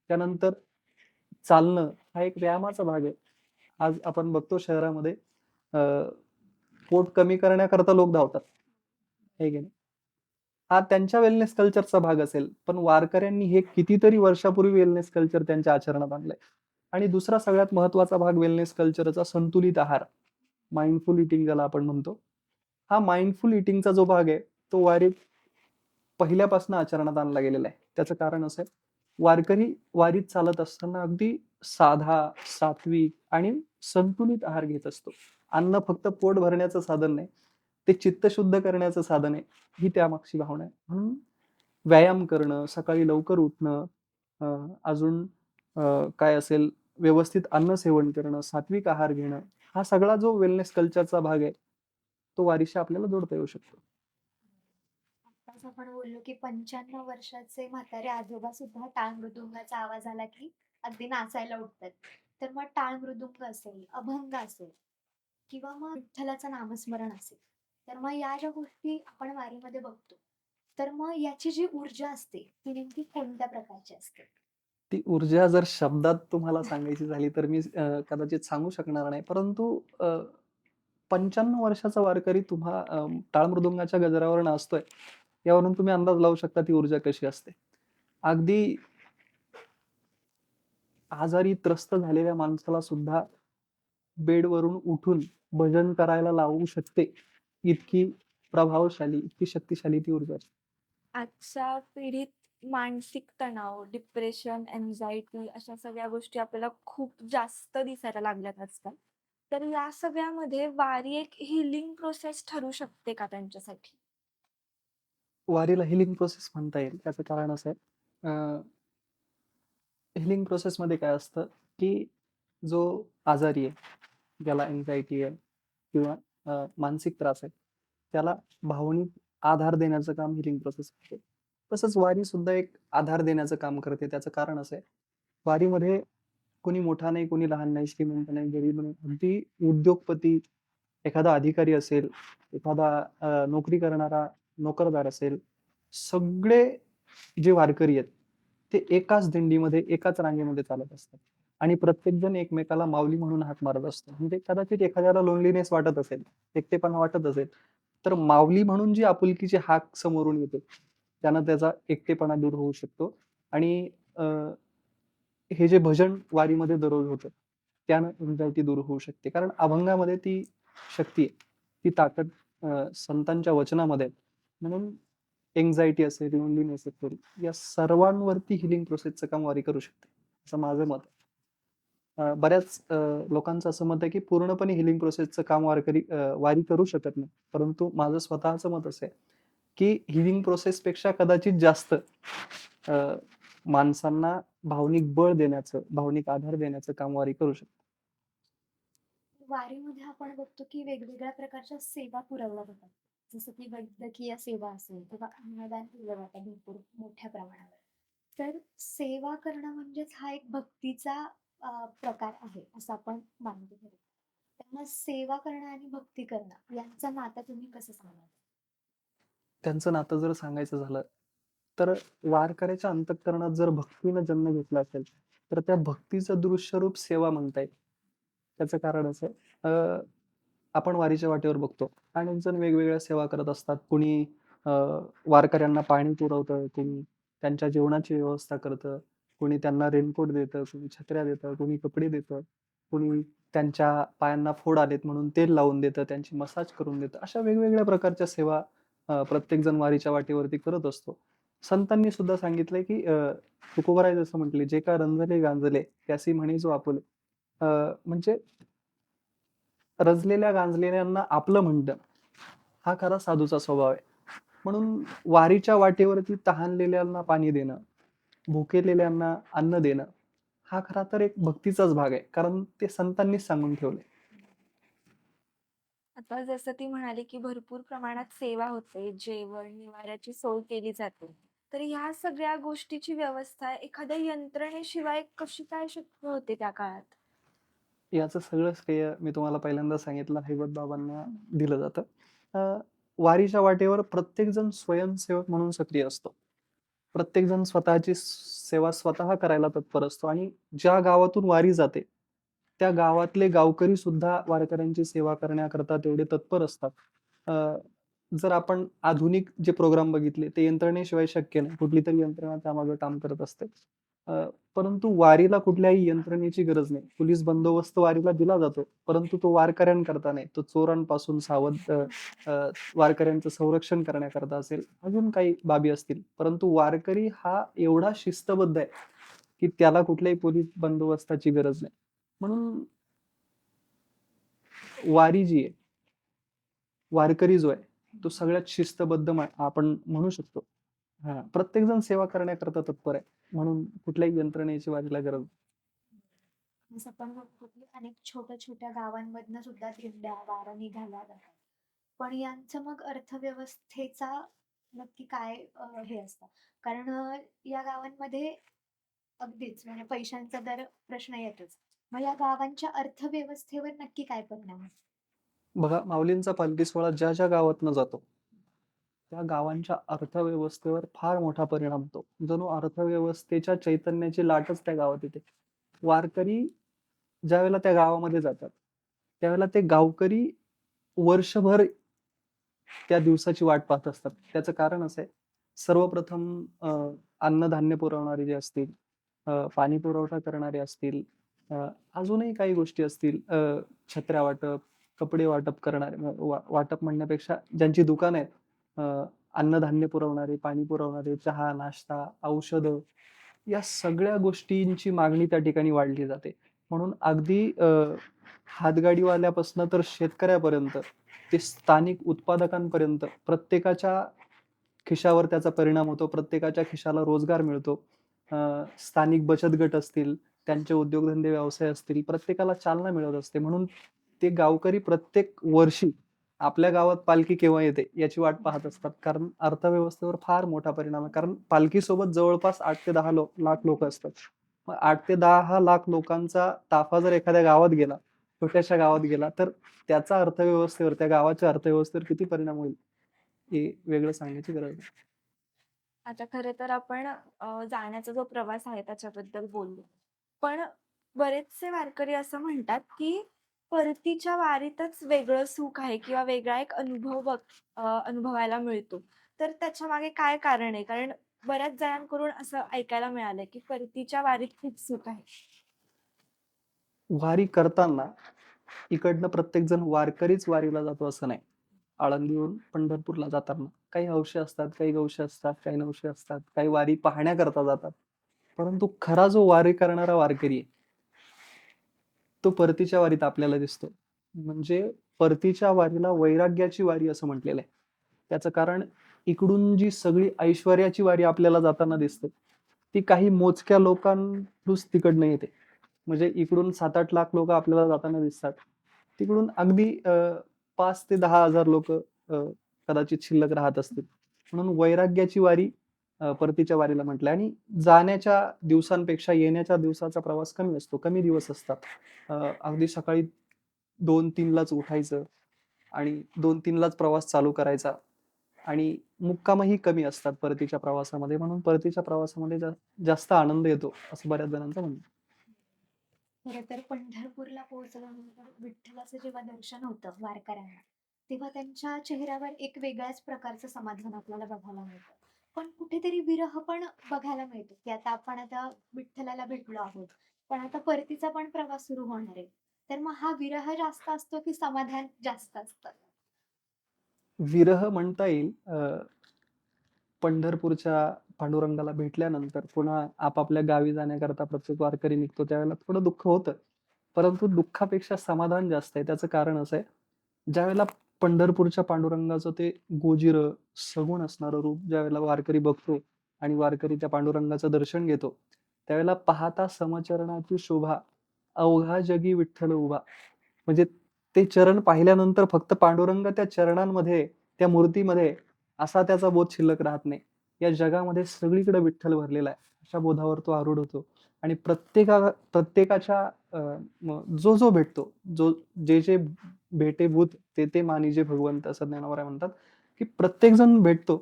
त्यानंतर चालणं हा एक व्यायामाचा भाग आहे. आज आपण बघतो शहरामध्ये पोट कमी करण्याकरता लोक धावतात, हे की नाही? हा त्यांच्या वेलनेस कल्चरचा भाग असेल, पण वारकऱ्यांनी हे कितीतरी वर्षापूर्वी वेलनेस कल्चर त्यांच्या आचरणात आणलंय. आणि दुसरा सगळ्यात महत्वाचा भाग वेलनेस कल्चरचा संतुलित आहार. माइंडफुल ईटिंग ज्याला आपण म्हणतो. हा माइंडफुल ईटिंगचा जो भाग आहे, तो वारीत पहिल्यापासून आचरणात आणला गेलेला आहे. त्याचं कारण असं आहे, वारकरी वारीत चालत असताना अगदी साधा, सात्विक आणि संतुलित आहार घेत असतो. अन्न फक्त पोट भरण्याचं साधन नाही, ते चित्त शुद्ध करण्याचं साधन आहे, ही त्यामागची भावना आहे. म्हणून व्यायाम करणं, सकाळी लवकर उठणं, अ, अजून काय असेल, व्यवस्थित अन्न सेवन करणं, सात्विक आहार घेणं, हा सगळा जो वेलनेस कल्चरचा भाग आहे, तो वारीशी आपल्याला जोडता येऊ शकतो. आत्ताच आपण बोललो की 95 वर्षाचे म्हातारे आजोबा सुद्धा टाळ मृदुंगाचा आवाज आला की अगदी नाचायला उठतात. तर मग टाळ मृदुंग असेल, अभंग असेल किंवा मग विठ्ठलाचं नामस्मरण असेल. तर मग या ज्या गोष्टी आपण वारीमध्ये बघतो, तर मग याची जी ऊर्जा असते, ती नेमकी कोणत्या प्रकारची असते? ती ऊर्जा जर शब्दात तुम्हाला सांगायची झाली तर मी कदाचित सांगू शकणार नाही. परंतु 95 वर्षाचा वारकरी टाळ मृदुंगाच्या गजरावर नाचतोय, यावरून तुम्ही अंदाज लावू शकता ती ऊर्जा कशी असते. अगदी आजारी त्रस्त झालेल्या माणसाला सुद्धा बेडवरून उठून भजन करायला लावू शकते, इतकी प्रभावशाली, इतकी शक्तिशाली ती ऊर्जा असते. आजच्या पिढीत मानसिक तणाव, डिप्रेशन, अँक्झायटी अशा सगळ्या गोष्टी आपल्याला खूप जास्त दिसायला लागल्यात आजकाल. तर या सगळ्यामध्ये वारी एक हीलिंग प्रोसेस ठरू शकते का त्यांच्यासाठी? वारीला हिलिंग प्रोसेस म्हणता येईल. त्याचं कारण असं आहे, हिलिंग प्रोसेसमध्ये काय असतं, की जो आजारी आहे, ज्याला अँक्झायटी आहे किंवा मानसिक त्रास आहे, त्याला भावनिक आधार देण्याचं काम हिलिंग प्रोसेस करते. तसंच वारी सुद्धा एक आधार देण्याचं काम करते. त्याचं कारण असं आहे, वारीमध्ये कोणी मोठा नाही, कोणी लहान नाही, श्रीमंत नाही, गरीब नाही. अगदी उद्योगपती, एखादा अधिकारी असेल, एखादा नोकरी करणारा नोकरदार असेल, सगळे जे वारकरी आहेत, ते एकाच दिंडीमध्ये, एकाच रांगेमध्ये चालत असतात आणि प्रत्येकजण एकमेकाला माऊली म्हणून हाक मारत असतो. म्हणजे कदाचित एखाद्याला लोनलीनेस वाटत असेल, एकटेपणा वाटत असेल, तर माऊली म्हणून जी आपुलकीची हाक समोरून येते, त्यानं त्याचा एकटेपणा दूर होऊ शकतो आणि अ, हे जे भजन वारीमध्ये दररोज होतं, त्यानं एन्झायटी दूर होऊ शकते. कारण अभंगामध्ये ती शक्ती आहे, ती ताकद संतांच्या वचनामध्ये आहे. म्हणून एन्झायटी असेल, लोनलीनेस असेल, या सर्वांवरती हीलिंग प्रोसेसचं काम वारी करू शकते, असं माझं मत आहे. बऱ्याच लोकांचं असं मत आहे, की पूर्णपणे हीलिंग प्रोसेसचं काम वारी करू शकत नाही. परंतु माझं स्वतःचं मत असं आहे, की हीलिंग प्रोसेसपेक्षा कदाचित जास्त अ, माणसांना भावनिक बळ देण्याचं, भावनिक आधार देण्याचं काम वारी करू शकते. वारीमध्ये आपण बघतो की वेगवेगळ्या प्रकारच्या सेवा पुरवल्या जातात. जसं की वैद्यकीय सेवा असेल किंवा अन्नदान केलं जातं भरपूर मोठ्या प्रमाणावर. तर सेवा करणं म्हणजेच हा एक भक्तीचा प्रकार आहे असं आपण मानतो खरं. तर मग सेवा करणं आणि भक्ती करणं यांचं नातं तुम्ही कसं सांगाल? त्यांचं नातं जर सांगायचं झालं, तर वारकऱ्याच्या अंतःकरणात जर भक्तीनं जन्म घेतला असेल, तर त्या भक्तीचं दृश्यरूप सेवा म्हणता येईल. त्याचं कारण असं आहे, आपण वारीच्या वाटेवर बघतो, अनेक जण वेगवेगळ्या सेवा करत असतात. कुणी अ, वारकऱ्यांना पाणी पुरवतं, कुणी त्यांच्या जेवणाची व्यवस्था करतं, कुणी त्यांना रेनकोट देतं, कुणी छत्र्या देतं, कुणी कपडे देतं, कुणी त्यांच्या पायांना फोड आलेत म्हणून तेल लावून देतं, त्यांची मसाज करून देतं. अशा वेगवेगळ्या प्रकारच्या सेवा प्रत्येकजण वारीच्या वाटेवरती करत असतो. संतांनी सुद्धा सांगितलंय, की तुकोबराय जसं म्हटले, "जे का रंजले गांजले, त्यासी म्हणे जो आपुले." अ, म्हणजे रजलेल्या गांजलेल्यांना आपलं म्हणणं, हा खरा साधूचा स्वभाव आहे. म्हणून वारीच्या वाटेवरती तहानलेल्यांना पाणी देणं, भुकेलेल्यांना अन्न देणं, हा खरा तर एक भक्तीचाच भाग आहे. कारण ते संतांनीच सांगून ठेवलंय. आता जसं ती म्हणाली, की भरपूर प्रमाणात सेवा होते, जेवण, निवाऱ्याची सोय केली जाते. तर ह्या सगळ्या गोष्टीची व्यवस्था एखाद्या यंत्रणेशिवाय कशी काय शक्य होते त्या काळात? याचं सगळं श्रेय मी तुम्हाला पहिल्यांदा सांगितलं हैबत बाबांना दिलं जातं. अ, वारीच्या वाटेवर प्रत्येकजण स्वयंसेवक म्हणून सक्रिय असतो. प्रत्येकजण स्वतःची सेवा स्वतः करायला तत्पर असतो आणि ज्या गावातून वारी जाते, त्या गावातले गावकरी सुद्धा वारकऱ्यांची सेवा करण्याकरता तेवढे तत्पर असतात. अ, जर आपण आधुनिक जे प्रोग्राम बघितले, ते यंत्रणेशिवाय शक्य नाही. कुठलीतरी यंत्रणा त्यामागे काम करत असते. परंतु वारीला कुठल्याही यंत्रणेची गरज नाही. पोलीस बंदोबस्त वारीला दिला जातो, परंतु तो वारकऱ्यांकरता नाही. तो चोरांपासून सावध वारकऱ्यांचं संरक्षण करण्याकरता असेल, अजून काही बाबी असतील. परंतु वारकरी हा एवढा शिस्तबद्ध आहे, की त्याला कुठल्याही पोलीस बंदोबस्ताची गरज नाही. म्हणून वारी जी आहे, वारकरी जो आहे, तो सगळ्यात शिस्तबद्ध आपण म्हणू शकतो. हां, प्रत्येकजण सेवा करण्याकरता तत्पर आहे. म्हणून कुठल्याही यंत्रणेची वारीला गरज नाही. जसं आपण बघतो की अनेक छोट्या-छोट्या गावांमधनं सुद्धा दिंड्या, वाऱ्या निघाल्या जातात. पण यांचं मग अर्थव्यवस्थेचा नक्की काय हे असतं? कारण या गावांमध्ये अगदीच म्हणजे पैशांचा तर प्रश्न येतोच. मग या गावांच्या अर्थव्यवस्थेवर नक्की काय परिणाम होतो? बघा, माऊलींचा पालखी सोहळा ज्या गावातनं जातो, त्या गावांच्या अर्थव्यवस्थेवर फार मोठा परिणाम होतो. जणू अर्थव्यवस्थेच्या चैतन्याची लाटच त्या गावात येते. वारकरी ज्यावेळेला त्या गावामध्ये जातात, त्यावेळेला ते गावकरी वर्षभर त्या दिवसाची वाट पाहत असतात. त्याचं कारण असं आहे, सर्वप्रथम अन्नधान्य पुरवणारे जे असतील, पाणी पुरवठा करणारे असतील, अजूनही काही गोष्टी असतील, छत्र्या वाटप, कपडे वाटप करणारे, वाटप म्हणण्यापेक्षा ज्यांची दुकानं आहेत, अन्नधान्य पुरवणारे, पाणी पुरवणारे, चहा, नाश्ता, औषधं, या सगळ्या गोष्टींची मागणी त्या ठिकाणी वाढली जाते. म्हणून अगदी हातगाडीवाल्यापासनं तर शेतकऱ्यापर्यंत, ते स्थानिक उत्पादकांपर्यंत प्रत्येकाच्या खिशावर त्याचा परिणाम होतो. प्रत्येकाच्या खिशाला रोजगार मिळतो. अ, स्थानिक बचत गट असतील, त्यांचे उद्योगधंदे, व्यवसाय असतील, प्रत्येकाला चालना मिळत असते. म्हणून ते गावकरी प्रत्येक वर्षी आपल्या गावात पालखी केव्हा येते याची वाट पाहत असतात. कारण अर्थव्यवस्थेवर फार मोठा परिणाम आहे. कारण पालखीसोबत जवळपास 8 ते 10 लाख लोकं असतात. मग 8 ते 10 लाख लोकांचा ताफा जर एखाद्या गावात गेला, छोट्याशा गावात गेला, तर त्याचा अर्थव्यवस्थेवर, त्या गावाच्या अर्थव्यवस्थेवर किती परिणाम होईल, हे वेगळं सांगण्याची गरज नाही. आता खरं तर आपण जाण्याचा जो प्रवास आहे त्याच्याबद्दल बोललो. पण बरेचसे वारकरी असं म्हणतात, की परतीच्या वारीतच वेगळं सुख आहे किंवा वेगळा एक अनुभवायला मिळतो. तर त्याच्यामागे काय कारण आहे? कारण बऱ्याच जणांकडून असं ऐकायला मिळालंय, की परतीच्या वारीत खूप सुख आहे. वारी करताना इकडनं प्रत्येकजण वारकरीच वारीला जातो असं नाही. आळंदीहून पंढरपूरला जाताना काही हौशी असतात, काही गवशी असतात, काही नवशी असतात, काही वारी पाहण्याकरता जातात. परंतु खरा जो वारी करणारा वारकरी आहे, तो परतीच्या वारीत आपल्याला दिसतो. म्हणजे परतीच्या वारीला वैराग्याची वारी असं म्हटलेलं आहे. त्याचं कारण, इकडून जी सगळी ऐश्वर्याची वारी आपल्याला जाताना दिसते, ती काही मोजक्या लोकांतूनच तिकडनं येते. म्हणजे इकडून 7-8 लाख लोकं आपल्याला जाताना दिसतात. तिकडून अगदी 5 ते 10,000 लोकं कदाचित शिल्लक राहत असतील. म्हणून वैराग्याची वारी परतीच्या वारीला म्हटलंय. आणि जाण्याच्या दिवसांपेक्षा येण्याच्या दिवसाचा प्रवास कमी असतो. कमी दिवस असतात. अगदी सकाळी 2-3 लाच उठायचं आणि 2-3 लाच प्रवास चालू करायचा आणि मुक्कामही कमी असतात परतीच्या प्रवासामध्ये. म्हणून परतीच्या प्रवासामध्ये जास्त आनंद येतो, असं बऱ्याच जणांचं म्हणणं आहे. खरं तर पंढरपूरला पोहोचल्यानंतर विठ्ठलाचं जेव्हा दर्शन होतं वारकऱ्यांना, तेव्हा त्यांच्या चेहऱ्यावर एक वेगळ्याच प्रकारचं समाधान आपल्याला बघायला मिळतं. पण कुठेतरी विरह पण बघायला मिळतो, की आता आपण विठ्ठलाला भेटलो आहोत. पण आता परतीचा पण प्रवास सुरू होणार आहे. तर मग हा विरह जास्त असतो, की समाधान जास्त असतं? विरह म्हणता येईल. पंढरपूरच्या पांडुरंगाला भेटल्यानंतर पुन्हा आपापल्या गावी जाण्याकरता प्रत्येक वारकरी निघतो, त्यावेळेला थोडं दुःख होतं. परंतु दुःखापेक्षा समाधान जास्त आहे. त्याचं कारण असं आहे, ज्यावेळेला पंढरपूरच्या पांडुरंगाचं ते गोजिरं, सगुण असणारं रूप ज्यावेळेला वारकरी बघतो आणि वारकरी त्या पांडुरंगाचं दर्शन घेतो, त्यावेळेला पाहता समचरणाची शोभा, अवघा जगी विठ्ठल उभा. म्हणजे ते चरण पाहिल्यानंतर फक्त पांडुरंग त्या चरणांमध्ये, त्या मूर्तीमध्ये, असा त्याचा बोध शिल्लक राहत नाही. या जगामध्ये सगळीकडे विठ्ठल भरलेला आहे. अशा बोधावर तो आरूढ होतो आणि प्रत्येकाच्या जो भेटतो, जे भेटे ते मानिजे भगवंत, असं ज्ञानोबा म्हणतात, की प्रत्येकजण भेटतो,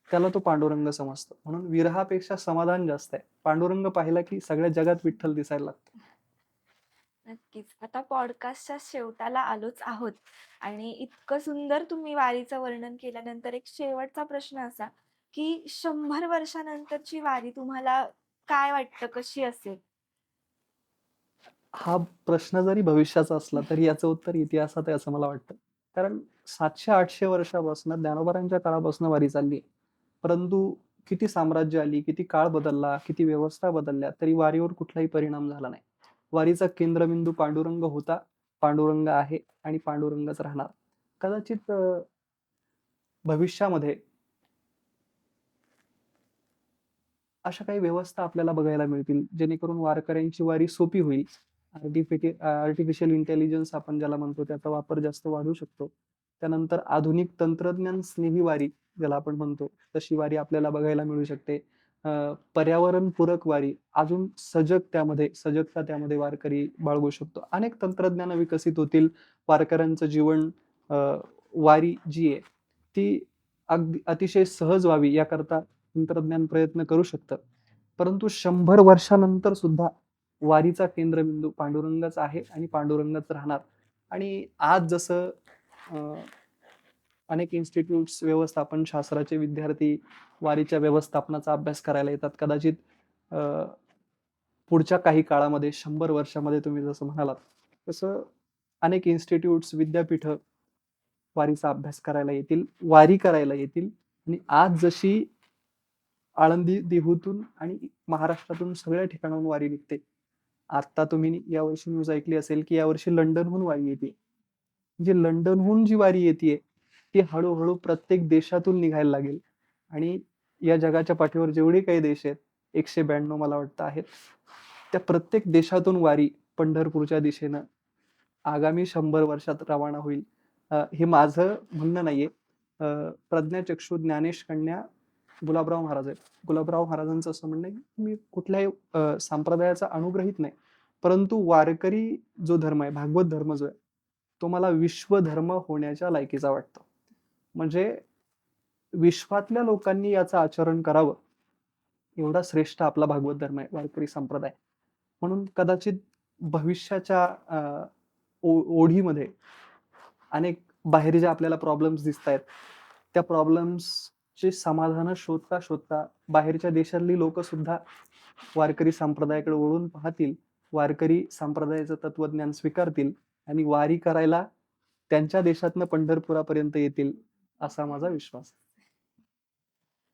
त्याला तो पांडुरंग समजतो. म्हणून विरहापेक्षा समाधान जास्त आहे. पांडुरंग पाहिला की सगळ्या जगात विठ्ठल दिसायला लागतो. नक्कीच. आता पॉडकास्टच्या शेवटाला आलोच आहोत आणि इतकं सुंदर तुम्ही वारीचं वर्णन केल्यानंतर एक शेवटचा प्रश्न असा, की 100 वर्षानंतरची वारी तुम्हाला काय वाटतं कशी असेल? हा प्रश्न जरी भविष्याचा असला तरी याचं उत्तर इतिहासात आहे असं मला वाटतं. कारण 700-800 वर्षापासून ज्ञानोबांच्या काळापासून वारी चालली आहे. परंतु किती साम्राज्य आली, किती काळ बदलला, किती व्यवस्था बदलल्या, तरी वारीवर कुठलाही परिणाम झाला नाही. वारीचा केंद्रबिंदू पांडुरंग होता, पांडुरंग आहे आणि पांडुरंगच राहणार. कदाचित भविष्यामध्ये अशा काही व्यवस्था आपल्याला बघायला मिळतील, जेणेकरून वारकऱ्यांची वारी सोपी होईल. आर्टिफिशियल इंटेलिजन्स आपण ज्याला म्हणतो, त्याचा वापर जास्त वाढू शकतो. त्यानंतर आधुनिक तंत्रज्ञान स्नेही वारी ज्याला आपण म्हणतो, तशी वारी आपल्याला बघायला मिळू शकते. पर्यावरणपूरक वारी, अजून सजगता त्यामध्ये वारकरी बाळगू शकतो. अनेक तंत्रज्ञान विकसित होतील. वारकऱ्यांचं जीवन अ, वारी जी आहे, ती अगदी अतिशय सहज व्हावी याकरता तंत्रज्ञान प्रयत्न करू शकतं. परंतु 100 वर्षानंतर सुद्धा वारीचा केंद्रबिंदू पांडुरंगच आहे आणि पांडुरंगच राहणार. आणि आज जसं अ, अनेक इन्स्टिट्यूट्स, व्यवस्थापन शास्त्राचे विद्यार्थी वारीच्या व्यवस्थापनाचा अभ्यास करायला येतात. कदाचित अ, पुढच्या काही काळामध्ये 100 वर्षामध्ये तुम्ही जसं म्हणालात, तसं अनेक इन्स्टिट्यूट्स, विद्यापीठं वारीचा अभ्यास करायला येतील, वारी करायला येतील आणि आज जशी आळंदी, देहूतून आणि महाराष्ट्रातून सगळ्या ठिकाणाहून वारी निघते. आता तुम्ही यावर्षी न्यूज ऐकली असेल, की यावर्षी लंडनहून वारी येते. म्हणजे लंडनहून जी वारी येतीये, ती हळू-हळू प्रत्येक देशातून निघायला लागेल आणि या जगाच्या पाठीवर जेवढे काही देश आहेत, 192 मला वाटतं आहेत. त्या प्रत्येक देशातून वारी पंढरपूरच्या दिशेनं आगामी 100 वर्षात रवाना होईल. हे माझं म्हणणं नाहीये. प्रज्ञाचक्षू ज्ञानेश कन्या गुलाबराव महाराज आहेत. गुलाबराव महाराजांचं असं म्हणणं आहे, की मी कुठल्याही संप्रदायाचा अनुग्रहित नाही. परंतु वारकरी जो धर्म आहे, भागवत धर्म जो आहे, तो मला विश्वधर्म होण्याच्या लायकीचा वाटतो. म्हणजे विश्वातल्या लोकांनी याचं आचरण करावं, एवढा श्रेष्ठ आपला भागवत धर्म आहे, वारकरी संप्रदाय. म्हणून कदाचित भविष्याच्या ओढीमध्ये अनेक बाहेर ज्या आपल्याला प्रॉब्लेम्स दिसतायत, त्या प्रॉब्लेम्सची समाधानं शोधता-शोधता बाहेरच्या देशातली लोकं सुद्धा वारकरी संप्रदायाकडे वळून पाहतील, वारकरी संप्रदायाचं तत्वज्ञान स्वीकारतील आणि वारी करायला त्यांच्या देशातनं पंढरपुरापर्यंत येतील, असा माझा विश्वास आहे.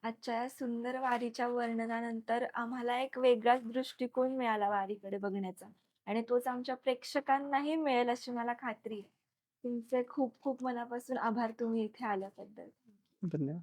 आजच्या या सुंदर वारीच्या वर्णनानंतर आम्हाला एक वेगळाच दृष्टिकोन मिळाला वारीकडे बघण्याचा आणि तोच आमच्या प्रेक्षकांनाही मिळेल अशी मला खात्री आहे. तुमचे खूप खूप मनापासून आभार तुम्ही इथे आल्याबद्दल. धन्यवाद.